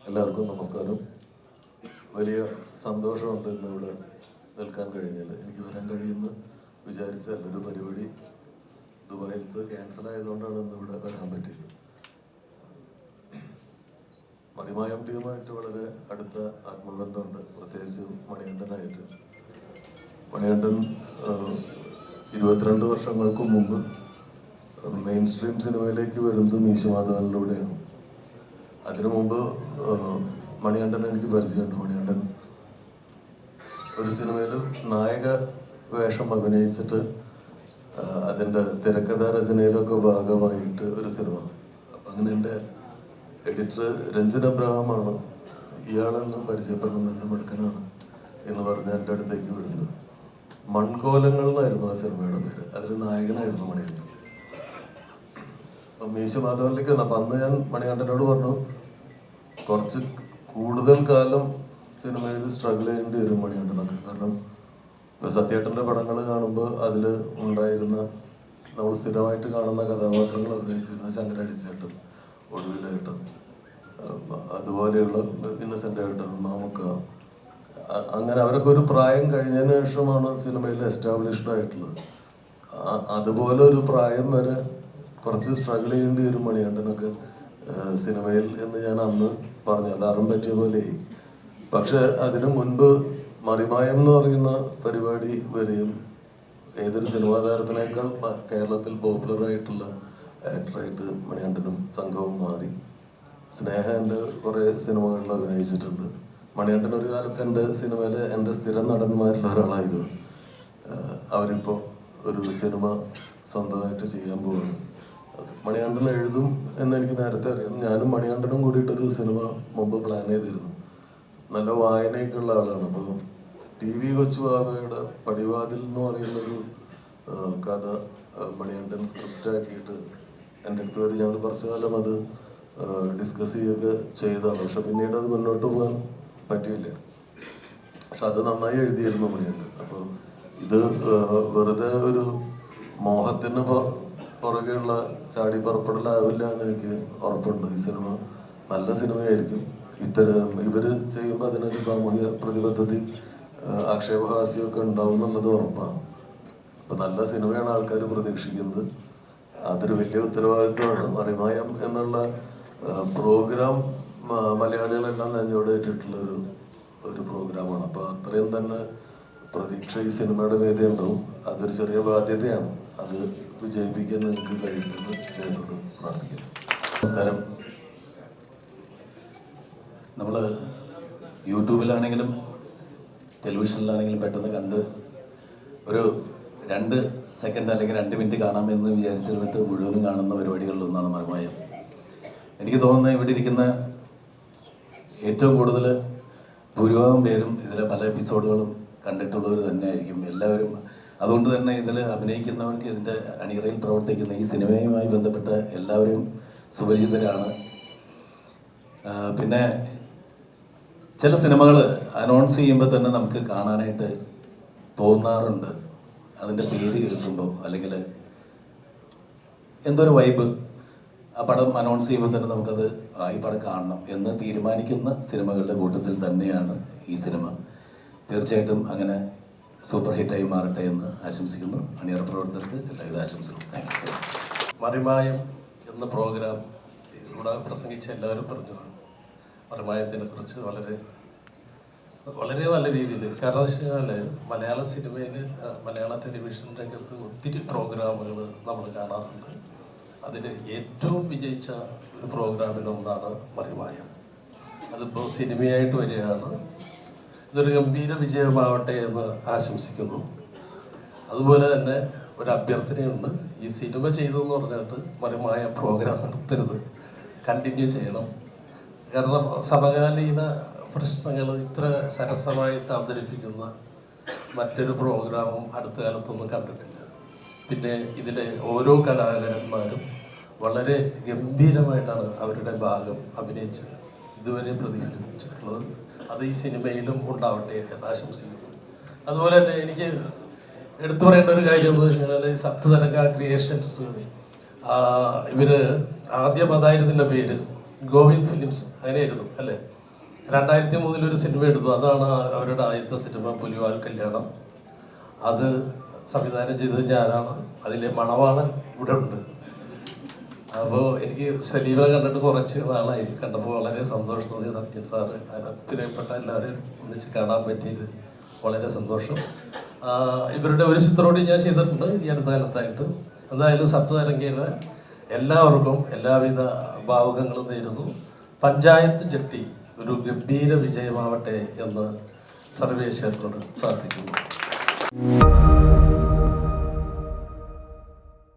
എല്ലാവർക്കും നമസ്കാരം. വലിയ സന്തോഷമുണ്ട് ഇന്നിവിടെ നിൽക്കാൻ കഴിഞ്ഞാൽ. എനിക്ക് വരാൻ കഴിയുമെന്ന് വിചാരിച്ചല്ല, ഒരു പരിപാടി ദുബായിലത്ത് ക്യാൻസൽ ആയതുകൊണ്ടാണ് ഇന്നിവിടെ വരാൻ പറ്റിയത്. മറിമായം ടീമായിട്ട് വളരെ അടുത്ത ആത്മബന്ധമുണ്ട്, പ്രത്യേകിച്ച് മണികണ്ഠനായിട്ട്. മണികണ്ഠൻ 22 വർഷങ്ങൾക്ക് മുമ്പ് മെയിൻ സ്ട്രീം സിനിമയിലേക്ക് വരുന്നത് മീശമാധവനിലൂടെയാണ്. അതിനു മുമ്പ് മണികണ്ഠൻ എനിക്ക് പരിചയമുണ്ട്. മണികണ്ഠൻ ഒരു സിനിമയിൽ നായക വേഷം അഭിനയിച്ചിട്ട് അതിൻ്റെ തിരക്കഥാ രചനയിലൊക്കെ ഭാഗമായിട്ട് ഒരു സിനിമ. അപ്പം അങ്ങനെ എൻ്റെ എഡിറ്റർ രഞ്ജൻ അബ്രഹാമാണ് ഇയാളെന്ന് പരിചയപ്പെടണം, നല്ല മിടുക്കനാണ് എന്ന് പറഞ്ഞ് എൻ്റെ അടുത്തേക്ക് വിടുന്നത്. മൺകോലങ്ങൾ എന്നായിരുന്നു ആ സിനിമയുടെ പേര്. അതിൽ നായകനായിരുന്നു മണികണ്ഠൻ. അപ്പം മീശമാധവനിലേക്ക് വന്നു. അപ്പം അന്ന് ഞാൻ മണികണ്ഠനോട് പറഞ്ഞു, കുറച്ച് കൂടുതൽ കാലം സിനിമയിൽ സ്ട്രഗിൾ ചെയ്യേണ്ടി വരും മണികണ്ഠനൊക്കെ. കാരണം സത്യേട്ടൻ്റെ പടങ്ങൾ കാണുമ്പോൾ അതിൽ ഉണ്ടായിരുന്ന നമ്മൾ സ്ഥിരമായിട്ട് കാണുന്ന കഥാപാത്രങ്ങൾ അഭിനയിച്ചിരുന്ന ശങ്കരടിച്ചേട്ടൻ, ഒടുവിലേട്ടൻ, അതുപോലെയുള്ള ഇന്നസെൻ്റ് ഏട്ടൻ, മാമുക്ക, അങ്ങനെ അവരൊക്കെ ഒരു പ്രായം കഴിഞ്ഞതിന് ശേഷമാണ് സിനിമയിൽ എസ്റ്റാബ്ലിഷ്ഡ് ആയിട്ടുള്ളത്. അതുപോലെ ഒരു പ്രായം വരെ കുറച്ച് സ്ട്രഗിൾ ചെയ്യേണ്ടി വരും മണികണ്ഠനൊക്കെ സിനിമയിൽ എന്ന് ഞാൻ അന്ന് പറഞ്ഞു. അത് അറും പറ്റിയ പോലെ. പക്ഷെ അതിനു മുൻപ് മറിമായം എന്ന് പറയുന്ന പരിപാടി വരെയും ഏതൊരു സിനിമാ താരത്തിനേക്കാൾ കേരളത്തിൽ പോപ്പുലറായിട്ടുള്ള ആക്ടറായിട്ട് മണികണ്ഠനും സംഘവും മാറി. സ്നേഹ എൻ്റെ കുറേ സിനിമകളിൽ അഭിനയിച്ചിട്ടുണ്ട്. മണികണ്ഠൻ ഒരു കാലത്ത് എൻ്റെ സിനിമയിലെ എൻ്റെ സ്ഥിരം നടന്മാരിൽ ഒരാളായിരുന്നു. അവരിപ്പോൾ ഒരു സിനിമ സ്വന്തമായിട്ട് ചെയ്യാൻ പോകുന്നു. മണികണ്ഠൻ എഴുതും എന്നെനിക്ക് നേരത്തെ അറിയാം. ഞാനും മണികണ്ഠനും കൂടിയിട്ടൊരു സിനിമ മുമ്പ് പ്ലാൻ ചെയ്തിരുന്നു. നല്ല വായനയൊക്കെ ഉള്ള ആളാണ്. അപ്പോൾ TV കൊച്ചുബാബയുടെ പടിവാതിൽ എന്ന് പറയുന്നൊരു കഥ മണികണ്ഠൻ സ്ക്രിപ്റ്റാക്കിയിട്ട് എൻ്റെ അടുത്ത് വരെ ഞങ്ങൾ കുറച്ചു കാലം അത് ഡിസ്കസ് ചെയ്യുകയൊക്കെ ചെയ്തതാണ്. പക്ഷെ പിന്നീട് അത് മുന്നോട്ട് പോകാൻ പറ്റിയില്ല. പക്ഷെ അത് നന്നായി എഴുതിയിരുന്നു മണികണ്ഠൻ. അപ്പോൾ ഇത് വെറുതെ ഒരു മോഹത്തിന് പുറകെയുള്ള ചാടി പുറപ്പെടലാവില്ല എന്ന് എനിക്ക് ഉറപ്പുണ്ട്. ഈ സിനിമ നല്ല സിനിമയായിരിക്കും. ഇവര് ചെയ്യുമ്പോൾ അതിനൊരു സാമൂഹിക പ്രതിബദ്ധത, ആക്ഷേപഹാസ്യമൊക്കെ ഉണ്ടാവും എന്നുള്ളത് ഉറപ്പാണ്. അപ്പം നല്ല സിനിമയാണ് ആൾക്കാർ പ്രതീക്ഷിക്കുന്നത്. അതൊരു വലിയ ഉത്തരവാദിത്വമാണ്. മറിമായം എന്നുള്ള പ്രോഗ്രാം മലയാളികളെല്ലാം നെഞ്ചോടേറ്റിട്ടുള്ളൊരു പ്രോഗ്രാമാണ്. അപ്പോൾ അത്രയും തന്നെ പ്രതീക്ഷ ഈ സിനിമയുടെ വേദി ഉണ്ടാവും. അതൊരു ചെറിയ ബാധ്യതയാണ്. അത് വിജയിപ്പിക്കാൻ എനിക്ക് കഴിയുന്നത് ദൈവത്തോട് പ്രാർത്ഥിക്കുന്നു. നമസ്കാരം. നമ്മൾ യൂട്യൂബിലാണെങ്കിലും ടെലിവിഷനിലാണെങ്കിലും പെട്ടെന്ന് കണ്ട് ഒരു 2 സെക്കൻഡ് അല്ലെങ്കിൽ 2 മിനിറ്റ് കാണാമെന്ന് വിചാരിച്ചിരുന്നിട്ട് മുഴുവനും കാണുന്ന പരിപാടികളിലൊന്നാണ് മറിമായം. എനിക്ക് തോന്നുന്നത് ഇവിടെ ഇരിക്കുന്ന ഏറ്റവും കൂടുതൽ ഭൂരിഭാഗം പേരും ഇതിലെ പല എപ്പിസോഡുകളും കണ്ടിട്ടുള്ളവർ തന്നെയായിരിക്കും എല്ലാവരും. അതുകൊണ്ട് തന്നെ ഇതിൽ അഭിനയിക്കുന്നവർക്ക്, ഇതിൻ്റെ അണിയറയിൽ പ്രവർത്തിക്കുന്ന, ഈ സിനിമയുമായി ബന്ധപ്പെട്ട എല്ലാവരും സുപരിചിതരാണ്. പിന്നെ ചില സിനിമകൾ അനൗൺസ് ചെയ്യുമ്പോൾ തന്നെ നമുക്ക് കാണാനായിട്ട് തോന്നാറുണ്ട്. അതിൻ്റെ പേര് കേൾക്കുമ്പോൾ അല്ലെങ്കിൽ എന്തൊരു വൈബ്, ആ പടം അനൗൺസ് ചെയ്യുമ്പോൾ തന്നെ നമുക്കത് ഈ പടം കാണണം എന്ന് തീരുമാനിക്കുന്ന സിനിമകളുടെ കൂട്ടത്തിൽ തന്നെയാണ് ഈ സിനിമ. തീർച്ചയായിട്ടും അങ്ങനെ സൂപ്പർ ഹിറ്റായി മാറട്ടെ എന്ന് ആശംസിക്കുന്നു. അണിയറ പ്രവർത്തകർക്ക് എല്ലാവിധ ആശംസകളും. Thank you so much. Marimayam എന്ന പ്രോഗ്രാം ഇവിടെ പ്രസംഗിച്ച എല്ലാവരും പറഞ്ഞു മറിമായത്തിനെ കുറിച്ച് വളരെ വളരെ നല്ല രീതിയിൽ. കാരണം വെച്ചാൽ മലയാള സിനിമയിൽ, മലയാള ടെലിവിഷൻ രംഗത്ത് ഒത്തിരി പ്രോഗ്രാമുകൾ നമ്മൾ കാണാറുണ്ട്. അതിൽ ഏറ്റവും വിജയിച്ച ഒരു പ്രോഗ്രാമിലൊന്നാണ് മറിമായം. അതിപ്പോൾ സിനിമയായിട്ട് വരികയാണ്. ഇതൊരു ഗംഭീര വിജയമാവട്ടെ എന്ന് ആശംസിക്കുന്നു. അതുപോലെ തന്നെ ഒരു അഭ്യർത്ഥനയുണ്ട്. ഈ സിനിമ ചെയ്തു എന്ന് പറഞ്ഞിട്ട് മറിമായ പ്രോഗ്രാം നടത്തരുത്, കണ്ടിന്യൂ ചെയ്യണം. കാരണം സമകാലീന പ്രശ്നങ്ങൾ ഇത്ര സരസമായിട്ട് അവതരിപ്പിക്കുന്ന മറ്റൊരു പ്രോഗ്രാമും അടുത്ത കാലത്തൊന്നും കണ്ടിട്ടില്ല. പിന്നെ ഇതിലെ ഓരോ കലാകാരന്മാരും വളരെ ഗംഭീരമായിട്ടാണ് അവരുടെ ഭാഗം അഭിനയിച്ച് ഇതുവരെ പ്രതിഫലിപ്പിച്ചിട്ടുള്ളത്. അത് ഈ സിനിമയിലും ഉണ്ടാവട്ടെ എന്ന് ആശംസിക്കുന്നു. അതുപോലെ തന്നെ എനിക്ക് എടുത്തു പറയേണ്ട ഒരു കാര്യം എന്ന് വെച്ച് കഴിഞ്ഞാൽ സപ്തതരംഗ ക്രിയേഷൻസ് ഇവർ ആദ്യം അതായിരുന്നില്ല പേര്, ഗോവിന്ദ് ഫിലിംസ് അങ്ങനെയായിരുന്നു അല്ലേ. 2003 ഒരു സിനിമ എടുത്തു. അതാണ് അവരുടെ ആദ്യത്തെ സിനിമ, പുലിവാൽ കല്യാണം. അത് സംവിധാനം ചെയ്തത് ഞാനാണ്. അതിലെ മണവാളൻ ഇവിടെ ഉണ്ട്. അപ്പോൾ എനിക്ക് സലീമിനെ കണ്ടിട്ട് കുറച്ച് നാളായി. കണ്ടപ്പോൾ വളരെ സന്തോഷം തോന്നി. സത്യൻ സാറ്, പ്രിയപ്പെട്ട എല്ലാവരെയും ഒന്നിച്ച് കാണാൻ പറ്റിയത് വളരെ സന്തോഷം. ഇവരുടെ ഒരു ചിത്രത്തോടെ ഞാൻ ചെയ്തിട്ടുണ്ട് ഈ അടുത്ത കാലത്തായിട്ട്. എന്തായാലും സപ്തതരംഗേന എല്ലാവർക്കും എല്ലാവിധ ഭാവുകങ്ങളും നേരുന്നു. പഞ്ചായത്ത് ജട്ടി ഒരു ഗംഭീര വിജയമാവട്ടെ എന്ന് സർവേശ്വരനോട് പ്രാർത്ഥിക്കുന്നു.